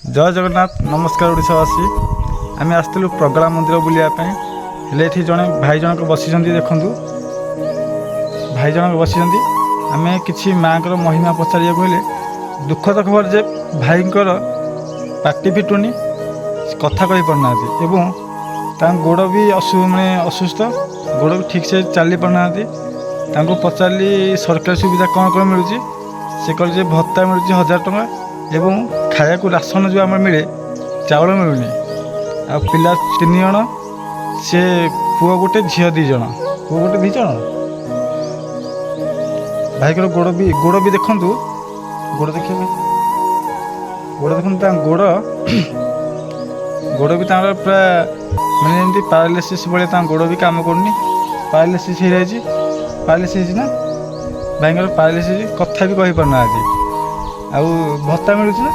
जय जगन्नाथ नमस्कार ओडिशावासी आम आसलु प्रगला मंदिर बुलायापी हेले ये जड़े भाई जनक बसी देखु भाई जनक बसी आम कि माँ को महिमा पचार कहले दुखद खबर जे भाई पार्टी फिटुनी कथा कही पारना एवं गोड़ भी माने असुस्थ गोड़ भी ठीक से चली पारना पचारि सरकारी सुविधा कौन कौन मिलूँ से कहे भत्ता मिलूँ 1000 टଙ୍କା एवं खाया को राशन जो आम मिले चाउल मिलूनी आ पिला 3 जण से पुआ गोटे झील 2 जण पुआ गोटे 2 जण भाई को गोड़ भी देखु गोड़ देखिए गोड़ देखते गोड़ गोड़ भी पूरा मैंने पारालिसिस भाई गोड़ भी कम करनी पारालिसिस हो जाए पारालिसिस ना भाई पारालिसिस कथा भी कही पारना आउ भत्ता मिलूँ ना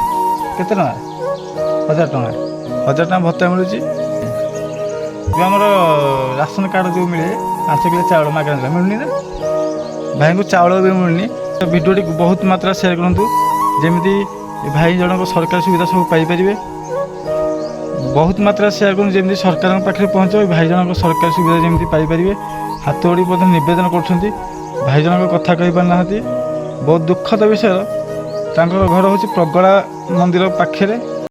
केते टଙ୍କା 1000 टଙ୍କା 1000 टଙ୍କା भत्ता मिलूँ जो आम राशन कार्ड जो मिले 5 किलो चाउल मागଣା मिलूनी ना भाई को चाउल भी मिलूनी भिडियोटी बहुत मात्रा सेयार करूँ जमी भाई जनक सरकारी सुविधा सब पाइपर बहुत मात्रा सेयार करूँ जमी सरकार पाखे पहुँच भाई जनक सरकारी सुविधा जमी पाइपर हाथ जोड़ी नवेदन कर भाई जनक कथा कही पारना बहुत दुखद विषय घर हूँ प्रगला मंदिर पाखे